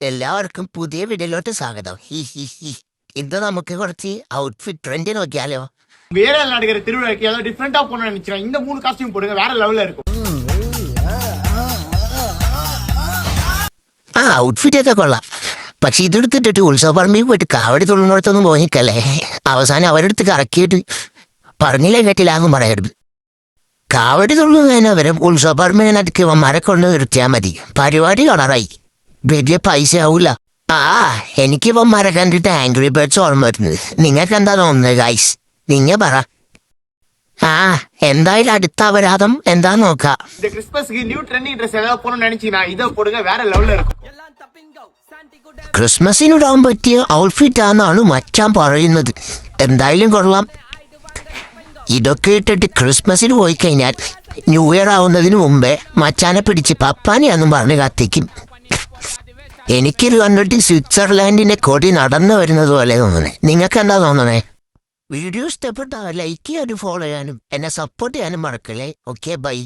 എല്ലാവർക്കും പുതിയ വീഡിയോയിലോട്ട് സ്വാഗതം. ഇന്ന് നമുക്ക് കുറച്ച് ഔട്ട്ഫിറ്റ് ട്രെൻഡ് നോക്കിയാലോ. வேற நடக்கிற திருவிழாக்கு ஏதாவது டிஃபரெண்டா போன நினைச்சேன். இந்த 3 காஸ்டியூம் போடுங்க, வேற லெவல்ல இருக்கும். ഔട്ട്ഫിറ്റ് ഒക്കെ കൊള്ളാം. പക്ഷെ ഇതെടുത്തിട്ട് ഉത്സവപ്പറമ്പിൽ പോയിട്ട് കാവടി തൊള്ളുന്നിടത്തൊന്നും പോയിക്കല്ലേ. അവസാനം അവരെടുത്ത് കറക്കിയിട്ട് പറഞ്ഞില്ലേ കേട്ടില്ലാന്നും പറയരുത്. കാവടി തൊള്ളുന്നതിനവരും ഉത്സവപ്പറമ്പിനടുക്ക് ഇവന്മാരെ കൊണ്ട് നിർത്തിയാൽ മതി. പരിപാടി കളറായി. വലിയ പൈസ ആവൂല. എനിക്ക് ഇവന്മാരെ കണ്ടിട്ട് ആംഗ്രി ബേർഡ്സ് ഓർമ്മ വരുന്നത്. നിങ്ങൾക്ക് എന്താ തോന്നുന്നത് ഗൈസ്? നിങ്ങ പറ. എന്തായാലും അടുത്ത അപരാധം എന്താ നോക്കാം. இந்த கிறிஸ்மஸ்க்கு நியூ ட்ரெண்டிங் Dress ஏதாவது போடணும்னு நினைச்சீனா இத போடுங்க, வேற லெவல்ல இருக்கும். ക്രിസ്മസിനിടാൻ പറ്റിയ ഔട്ട്ഫിറ്റ് ആണെന്നാണ് മച്ചാൻ പറയുന്നത്. എന്തായാലും കൊള്ളാം. ഇതൊക്കെ ഇട്ടിട്ട് ക്രിസ്മസിന് പോയി കഴിഞ്ഞാൽ ന്യൂ ഇയർ ആവുന്നതിന് മുമ്പേ മച്ചാനെ പിടിച്ച് പപ്പാനെയാന്നും പറഞ്ഞ് കത്തിക്കും. എനിക്കിത് കണ്ടിട്ട് സ്വിറ്റ്സർലാൻഡിന്റെ കൊടി നടന്നു വരുന്നത് പോലെ തോന്നണേ. നിങ്ങൾക്ക് എന്താ തോന്നണേ? വീഡിയോ ഇഷ്ടപ്പെട്ടാൽ ലൈക്ക് ചെയ്യാനും ഫോളോ ചെയ്യാനും എന്നെ സപ്പോർട്ട് ചെയ്യാനും മറക്കല്ലേ. Okay, by.